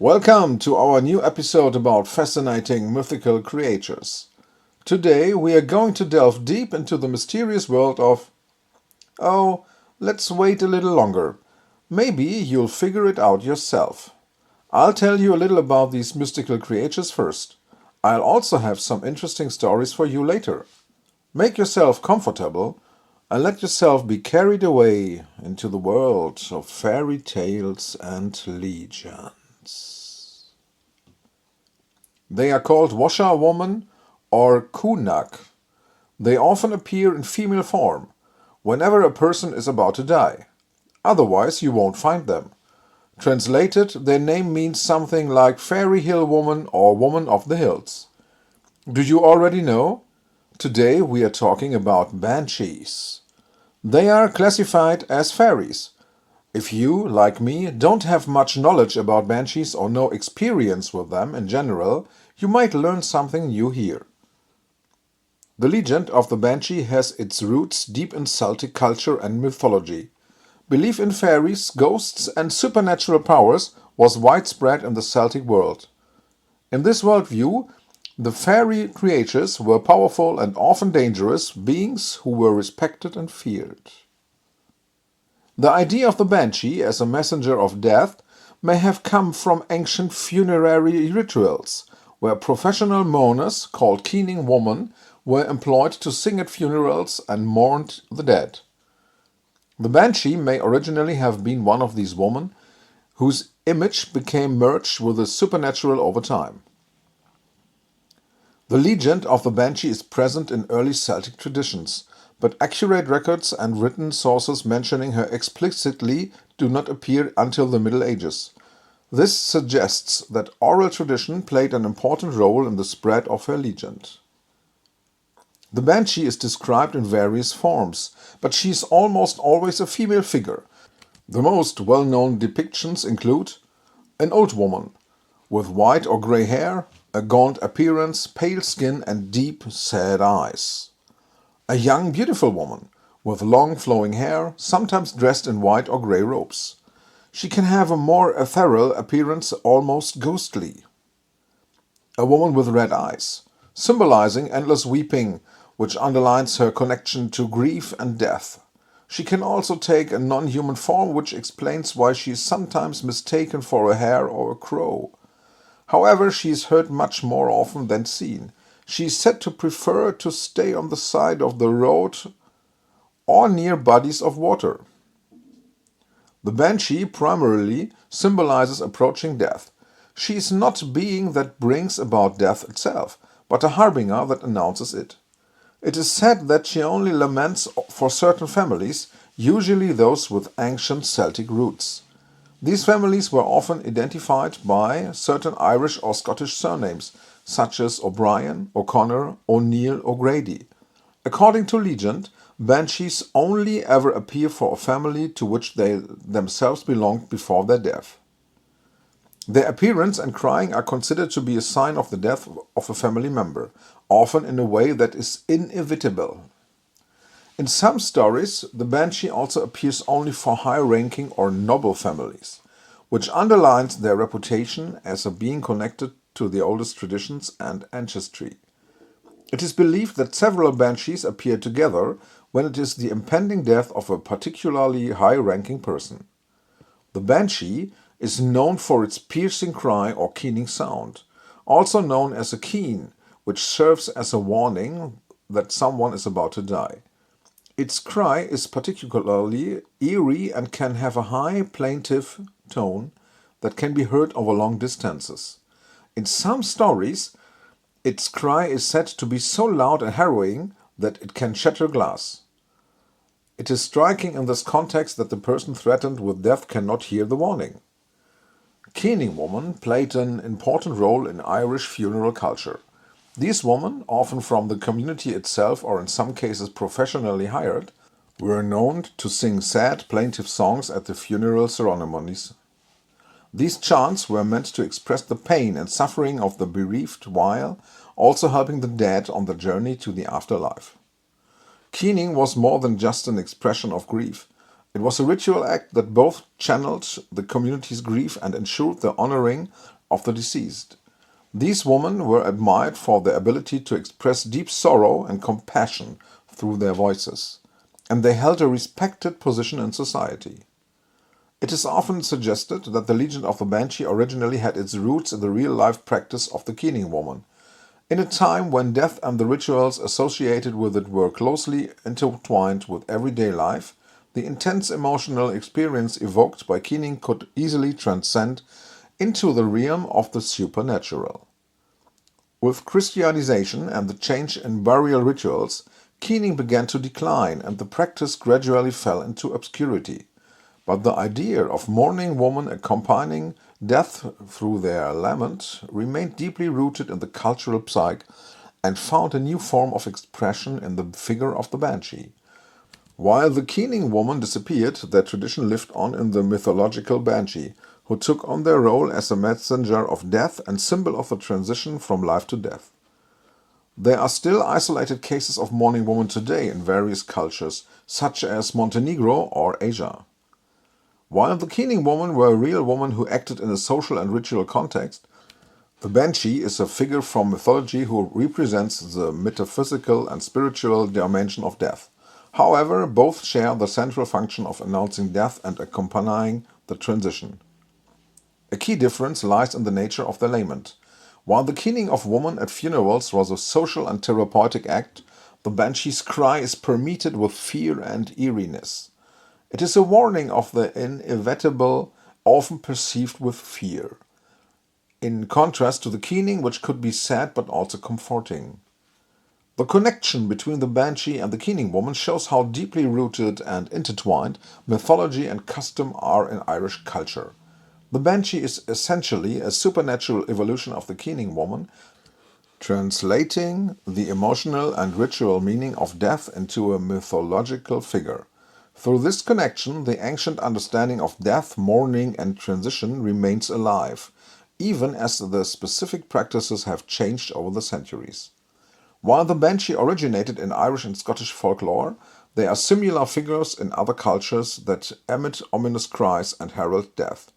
Welcome to our new episode about fascinating mythical creatures. Today we are going to delve deep into the mysterious world of... Oh, let's wait a little longer. Maybe you'll figure it out yourself. I'll tell you a little about these mystical creatures first. I'll also have some interesting stories for you later. Make yourself comfortable and let yourself be carried away into the world of fairy tales and legends. They are called washerwoman or kunak. They often appear in female form, whenever a person is about to die. Otherwise, you won't find them. Translated, their name means something like Fairy Hill Woman or Woman of the Hills. Do you already know? Today we are talking about banshees. They are classified as fairies. If you, like me, don't have much knowledge about banshees or no experience with them in general, you might learn something new here. The legend of the banshee has its roots deep in Celtic culture and mythology. Belief in fairies, ghosts, and supernatural powers was widespread in the Celtic world. In this worldview, the fairy creatures were powerful and often dangerous beings who were respected and feared. The idea of the banshee as a messenger of death may have come from ancient funerary rituals, where professional mourners, called keening women, were employed to sing at funerals and mourned the dead. The banshee may originally have been one of these women whose image became merged with the supernatural over time. The legend of the banshee is present in early Celtic traditions, but accurate records and written sources mentioning her explicitly do not appear until the Middle Ages. This suggests that oral tradition played an important role in the spread of her legend. The banshee is described in various forms, but she is almost always a female figure. The most well-known depictions include an old woman with white or grey hair, a gaunt appearance, pale skin and deep, sad eyes. A young, beautiful woman with long flowing hair, sometimes dressed in white or grey robes. She can have a more ethereal appearance, almost ghostly. A woman with red eyes, symbolizing endless weeping, which underlines her connection to grief and death. She can also take a non-human form, which explains why she is sometimes mistaken for a hare or a crow. However, she is heard much more often than seen. She is said to prefer to stay on the side of the road or near bodies of water. The banshee primarily symbolizes approaching death. She is not a being that brings about death itself, but a harbinger that announces it. It is said that she only laments for certain families, usually those with ancient Celtic roots. These families were often identified by certain Irish or Scottish surnames, such as O'Brien, O'Connor, O'Neill, or Grady. According to legend, banshees only ever appear for a family to which they themselves belonged before their death. Their appearance and crying are considered to be a sign of the death of a family member, often in a way that is inevitable. In some stories, the banshee also appears only for high-ranking or noble families, which underlines their reputation as a being connected to the oldest traditions and ancestry. It is believed that several banshees appear together when it is the impending death of a particularly high-ranking person. The banshee is known for its piercing cry or keening sound, also known as a keen, which serves as a warning that someone is about to die. Its cry is particularly eerie and can have a high, plaintive tone that can be heard over long distances. In some stories, its cry is said to be so loud and harrowing that it can shatter glass. It is striking in this context that the person threatened with death cannot hear the warning. Keening women played an important role in Irish funeral culture. These women, often from the community itself or in some cases professionally hired, were known to sing sad, plaintive songs at the funeral ceremonies. These chants were meant to express the pain and suffering of the bereaved while also helping the dead on the journey to the afterlife. Keening was more than just an expression of grief. It was a ritual act that both channeled the community's grief and ensured the honoring of the deceased. These women were admired for their ability to express deep sorrow and compassion through their voices, and they held a respected position in society. It is often suggested that the legend of the Banshee originally had its roots in the real-life practice of the keening woman, in a time when death and the rituals associated with it were closely intertwined with everyday life. The intense emotional experience evoked by keening could easily transcend into the realm of the supernatural. With Christianization and the change in burial rituals, keening began to decline and the practice gradually fell into obscurity. But the idea of mourning women accompanying death through their lament remained deeply rooted in the cultural psyche and found a new form of expression in the figure of the Banshee. While the keening woman disappeared, their tradition lived on in the mythological Banshee, who took on their role as a messenger of death and symbol of the transition from life to death. There are still isolated cases of mourning women today in various cultures, such as Montenegro or Asia. While the keening women were a real woman who acted in a social and ritual context, the Banshee is a figure from mythology who represents the metaphysical and spiritual dimension of death. However, both share the central function of announcing death and accompanying the transition. A key difference lies in the nature of the lament. While the keening of women at funerals was a social and therapeutic act, the Banshee's cry is permeated with fear and eeriness. It is a warning of the inevitable, often perceived with fear, in contrast to the keening, which could be sad but also comforting. The connection between the Banshee and the keening woman shows how deeply rooted and intertwined mythology and custom are in Irish culture. The Banshee is essentially a supernatural evolution of the keening woman, translating the emotional and ritual meaning of death into a mythological figure. Through this connection, the ancient understanding of death, mourning, and transition remains alive, even as the specific practices have changed over the centuries. While the Banshee originated in Irish and Scottish folklore, there are similar figures in other cultures that emit ominous cries and herald death.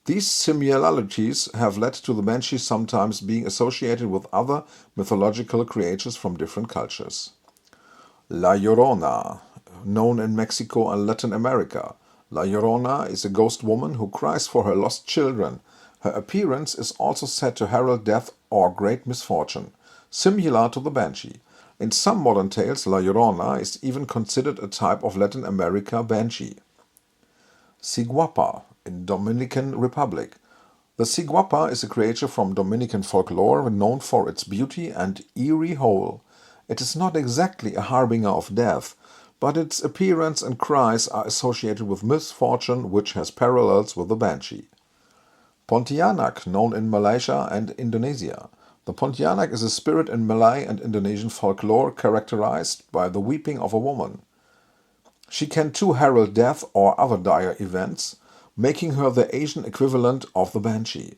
These similarities have led to the Banshee sometimes being associated with other mythological creatures from different cultures. La Llorona, known in Mexico and Latin America. La Llorona is a ghost woman who cries for her lost children. Her appearance is also said to herald death or great misfortune, similar to the Banshee. In some modern tales, La Llorona is even considered a type of Latin America Banshee. Ciguapa in Dominican Republic. The ciguapa is a creature from Dominican folklore known for its beauty and eerie howl. It is not exactly a harbinger of death, but its appearance and cries are associated with misfortune, which has parallels with the Banshee. Pontianak, known in Malaysia and Indonesia. The Pontianak is a spirit in Malay and Indonesian folklore characterized by the weeping of a woman. She can too herald death or other dire events, making her the Asian equivalent of the Banshee.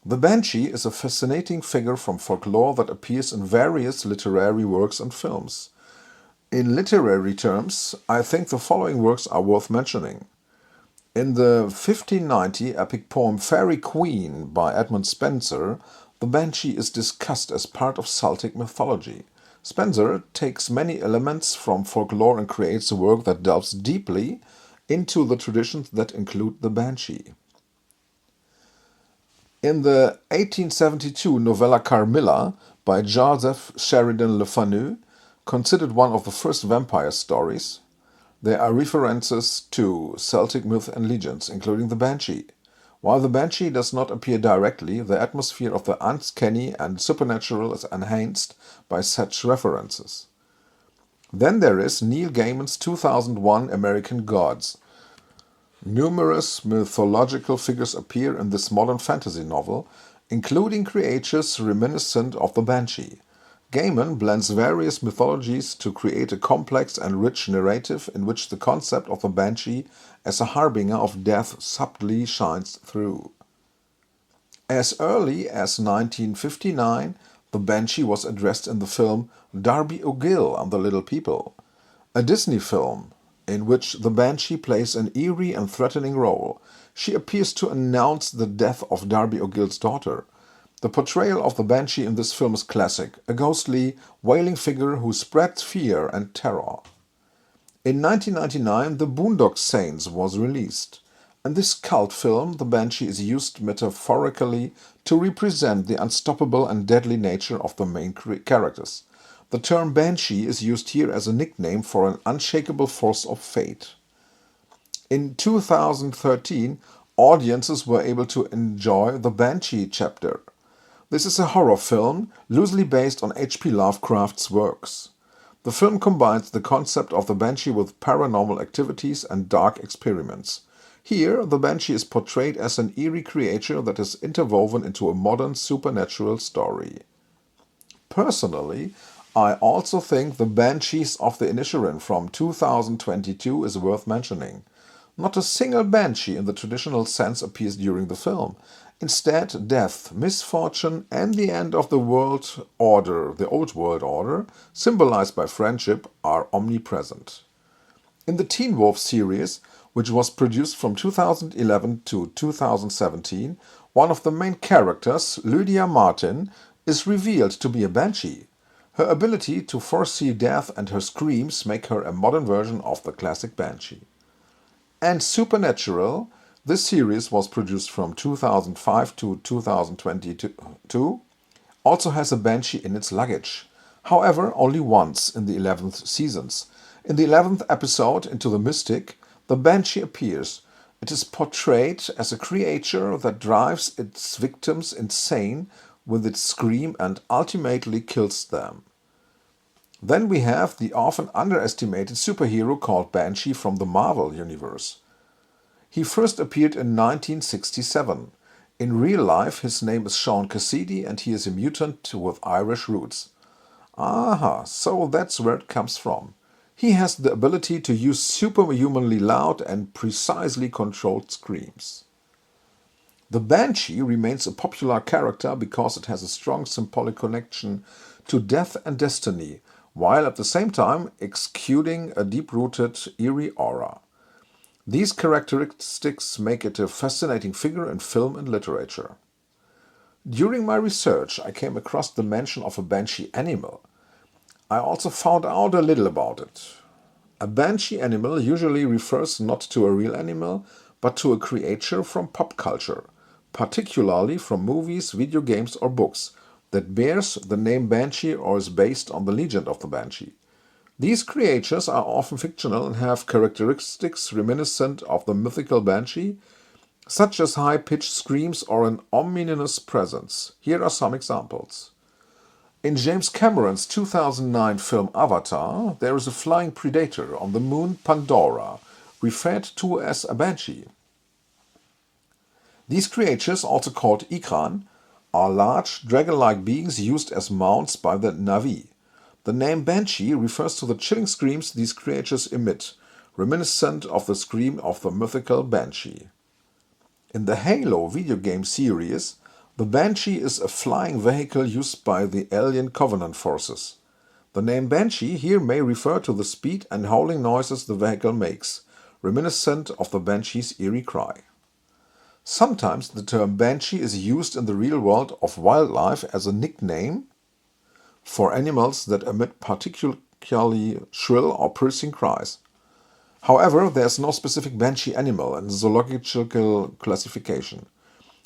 The Banshee is a fascinating figure from folklore that appears in various literary works and films. In literary terms, I think the following works are worth mentioning. In the 1590 epic poem Fairy Queen by Edmund Spenser, the Banshee is discussed as part of Celtic mythology. Spenser takes many elements from folklore and creates a work that delves deeply into the traditions that include the Banshee. In the 1872 novella Carmilla by Joseph Sheridan Le Fanu, considered one of the first vampire stories, there are references to Celtic myth and legends, including the Banshee. While the Banshee does not appear directly, the atmosphere of the uncanny and supernatural is enhanced by such references. Then there is Neil Gaiman's 2001 American Gods. Numerous mythological figures appear in this modern fantasy novel, including creatures reminiscent of the Banshee. Gaiman blends various mythologies to create a complex and rich narrative in which the concept of the Banshee as a harbinger of death subtly shines through. As early as 1959, the Banshee was addressed in the film Darby O'Gill and the Little People, a Disney film. in which the Banshee plays an eerie and threatening role. She appears to announce the death of Darby O'Gill's daughter. The portrayal of the Banshee in this film is classic, a ghostly, wailing figure who spreads fear and terror. In 1999, The Boondock Saints was released. In this cult film, the Banshee is used metaphorically to represent the unstoppable and deadly nature of the main characters. The term Banshee is used here as a nickname for an unshakable force of fate. In 2013, audiences were able to enjoy the Banshee chapter. This is a horror film loosely based on H.P. Lovecraft's works. The film combines the concept of the Banshee with paranormal activities and dark experiments. Here, the Banshee is portrayed as an eerie creature that is interwoven into a modern supernatural story. Personally, I also think the Banshees of the Inisherin from 2022 is worth mentioning. Not a single banshee in the traditional sense appears during the film. Instead, death, misfortune, and the end of the world order, the old world order, symbolized by friendship, are omnipresent. In the Teen Wolf series, which was produced from 2011 to 2017, one of the main characters, Lydia Martin, is revealed to be a banshee. Her ability to foresee death and her screams make her a modern version of the classic banshee. And Supernatural, this series was produced from 2005 to 2022, also has a banshee in its luggage. However, only once in the 11th seasons. In the 11th episode, Into the Mystic, the banshee appears. It is portrayed as a creature that drives its victims insane with its scream and ultimately kills them. Then we have the often underestimated superhero called Banshee from the Marvel Universe. He first appeared in 1967. In real life, his name is Sean Cassidy and he is a mutant with Irish roots. Aha, so that's where it comes from. He has the ability to use superhumanly loud and precisely controlled screams. The Banshee remains a popular character because it has a strong symbolic connection to death and destiny, while at the same time exuding a deep-rooted, eerie aura. These characteristics make it a fascinating figure in film and literature. During my research, I came across the mention of a banshee animal. I also found out a little about it. A banshee animal usually refers not to a real animal, but to a creature from pop culture, particularly from movies, video games, or books, that bears the name Banshee or is based on the legend of the Banshee. These creatures are often fictional and have characteristics reminiscent of the mythical Banshee, such as high-pitched screams or an ominous presence. Here are some examples. In James Cameron's 2009 film Avatar, there is a flying predator on the moon Pandora, referred to as a banshee. These creatures, also called Ikran, are large, dragon-like beings used as mounts by the Na'vi. The name Banshee refers to the chilling screams these creatures emit, reminiscent of the scream of the mythical Banshee. In the Halo video game series, the Banshee is a flying vehicle used by the Alien Covenant forces. The name Banshee here may refer to the speed and howling noises the vehicle makes, reminiscent of the Banshee's eerie cry. Sometimes the term Banshee is used in the real world of wildlife as a nickname for animals that emit particularly shrill or piercing cries. However, there is no specific Banshee animal in the zoological classification.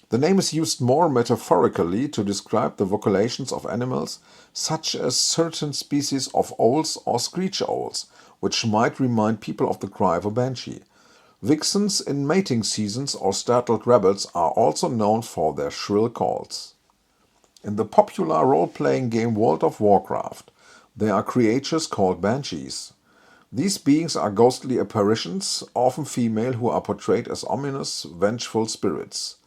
The name is used more metaphorically to describe the vocalizations of animals, such as certain species of owls or screech owls, which might remind people of the cry of a banshee. Vixens in mating seasons or startled rabbits are also known for their shrill calls. In the popular role-playing game World of Warcraft, there are creatures called Banshees. These beings are ghostly apparitions, often female, who are portrayed as ominous, vengeful spirits.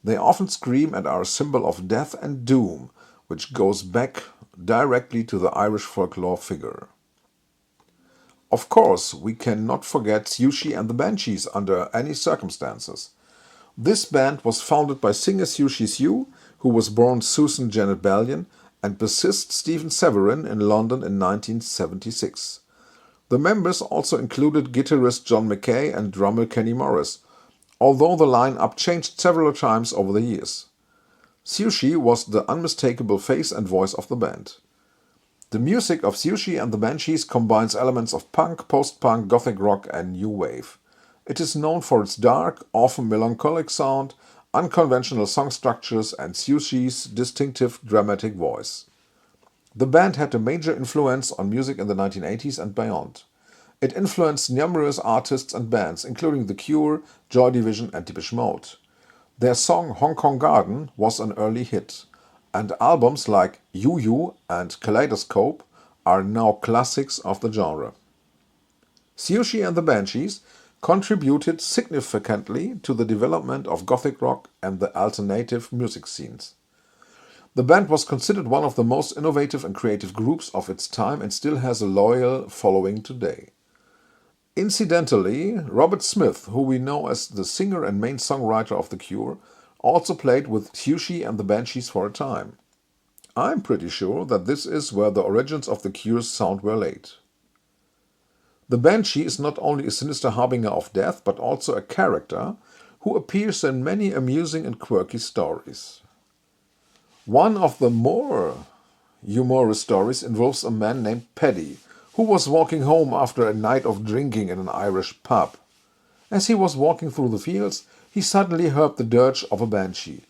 They often scream and are a symbol of death and doom, which goes back directly to the Irish folklore figure. Of course, we cannot forget Siouxsie and the Banshees under any circumstances. This band was founded by singer Siouxsie Sioux, who was born Susan Janet Ballion, and bassist Stephen Severin in London in 1976. The members also included guitarist John Mackay and drummer Kenny Morris, although the line-up changed several times over the years. Sushi was the unmistakable face and voice of the band. The music of Sushi and the Banshees combines elements of punk, post-punk, gothic rock, and new wave. It is known for its dark, often melancholic sound, unconventional song structures, and Sushi's distinctive dramatic voice. The band had a major influence on music in the 1980s and beyond. It influenced numerous artists and bands, including The Cure, Joy Division, and Depeche Mode. Their song Hong Kong Garden was an early hit, and albums like You You and Kaleidoscope are now classics of the genre. Sushi and the Banshees contributed significantly to the development of gothic rock and the alternative music scenes. The band was considered one of the most innovative and creative groups of its time and still has a loyal following today. Incidentally, Robert Smith, who we know as the singer and main songwriter of The Cure, also played with Sushi and the Banshees for a time. I'm pretty sure that this is where the origins of The Cure's sound were laid. The Banshee is not only a sinister harbinger of death, but also a character who appears in many amusing and quirky stories. One of the more humorous stories involves a man named Paddy, who was walking home after a night of drinking in an Irish pub. As he was walking through the fields, he suddenly heard the dirge of a banshee.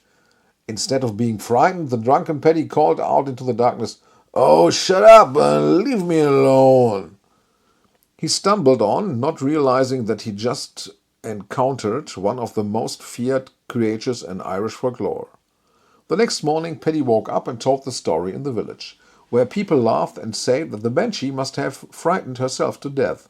Instead of being frightened, the drunken Paddy called out into the darkness, "Oh, shut up and leave me alone!" He stumbled on, not realizing that he just encountered one of the most feared creatures in Irish folklore. The next morning, Paddy woke up and told the story in the village, where people laughed and said that the banshee must have frightened herself to death.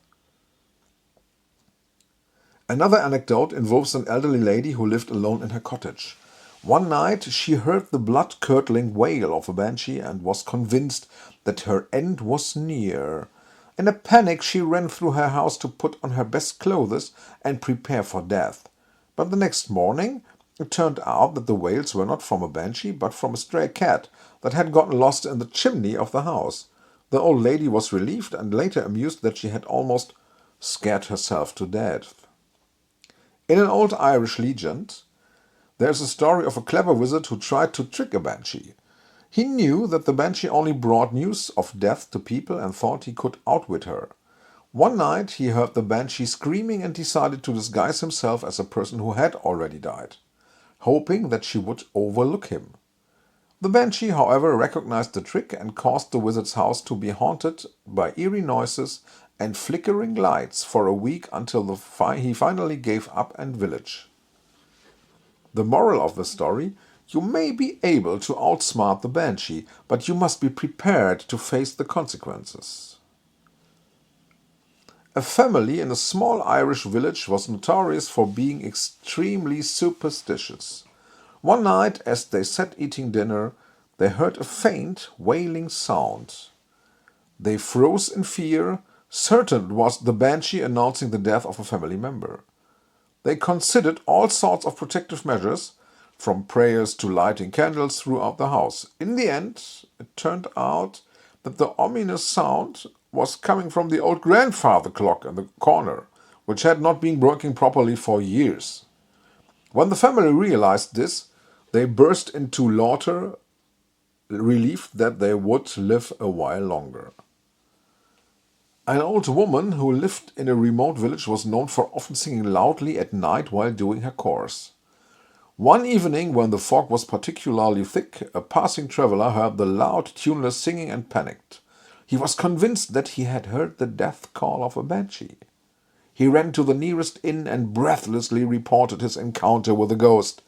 Another anecdote involves an elderly lady who lived alone in her cottage. One night she heard the blood-curdling wail of a banshee and was convinced that her end was near. In a panic she ran through her house to put on her best clothes and prepare for death. But the next morning it turned out that the wails were not from a banshee but from a stray cat that had gotten lost in the chimney of the house. The old lady was relieved and later amused that she had almost scared herself to death. In an old Irish legend, there is a story of a clever wizard who tried to trick a banshee. He knew that the banshee only brought news of death to people and thought he could outwit her. One night he heard the banshee screaming and decided to disguise himself as a person who had already died, hoping that she would overlook him. The banshee, however, recognized the trick and caused the wizard's house to be haunted by eerie noises and flickering lights for a week until he finally gave up and village. The moral of the story: you may be able to outsmart the banshee, but you must be prepared to face the consequences. A family in a small Irish village was notorious for being extremely superstitious. One night, as they sat eating dinner, they heard a faint, wailing sound. They froze in fear, certain it was the banshee announcing the death of a family member. They considered all sorts of protective measures, from prayers to lighting candles throughout the house. In the end, it turned out that the ominous sound was coming from the old grandfather clock in the corner, which had not been working properly for years. When the family realized this, they burst into laughter, relieved that they would live a while longer. An old woman who lived in a remote village was known for often singing loudly at night while doing her chores. One evening, when the fog was particularly thick, a passing traveler heard the loud, tuneless singing and panicked. He was convinced that he had heard the death call of a banshee. He ran to the nearest inn and breathlessly reported his encounter with the ghost.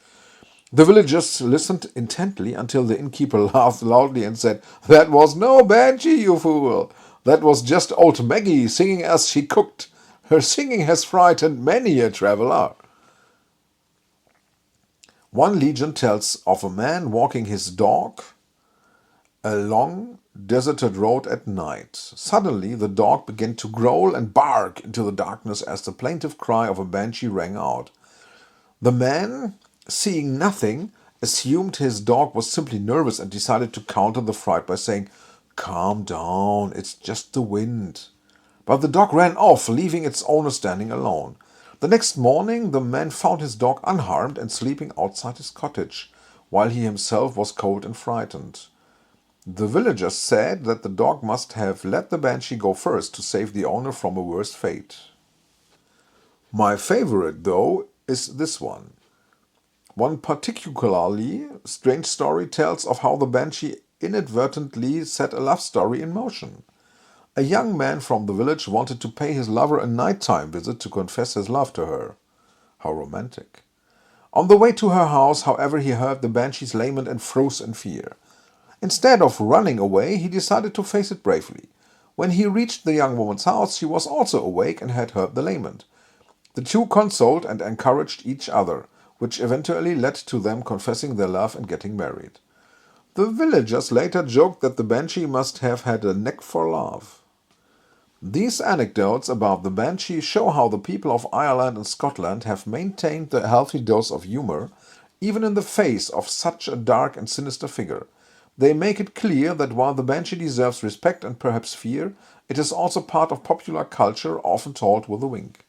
The villagers listened intently until the innkeeper laughed loudly and said, "That was no banshee, you fool! That was just old Maggie singing as she cooked. Her singing has frightened many a traveler." One legend tells of a man walking his dog along deserted road at night. Suddenly the dog began to growl and bark into the darkness as the plaintive cry of a banshee rang out. The man, seeing nothing, assumed his dog was simply nervous and decided to counter the fright by saying, "Calm down, it's just the wind." But the dog ran off, leaving its owner standing alone. The next morning, the man found his dog unharmed and sleeping outside his cottage, while he himself was cold and frightened. The villagers said that the dog must have let the banshee go first to save the owner from a worse fate. My favorite, though, is this one. One particularly strange story tells of how the banshee inadvertently set a love story in motion. A young man from the village wanted to pay his lover a nighttime visit to confess his love to her. How romantic. On the way to her house, however, he heard the banshee's lament and froze in fear. Instead of running away, he decided to face it bravely. When he reached the young woman's house, she was also awake and had heard the lament. The two consoled and encouraged each other, which eventually led to them confessing their love and getting married. The villagers later joked that the banshee must have had a knack for love. These anecdotes about the banshee show how the people of Ireland and Scotland have maintained a healthy dose of humor, even in the face of such a dark and sinister figure. They make it clear that while the banshee deserves respect and perhaps fear, it is also part of popular culture, often told with a wink.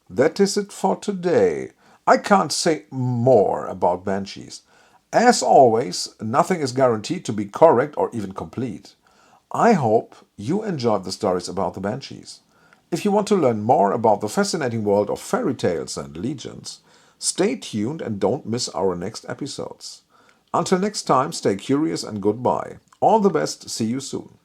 That is it for today. I can't say more about banshees. As always, nothing is guaranteed to be correct or even complete. I hope you enjoyed the stories about the banshees. If you want to learn more about the fascinating world of fairy tales and legends, stay tuned and don't miss our next episodes. Until next time, stay curious and goodbye. All the best, see you soon.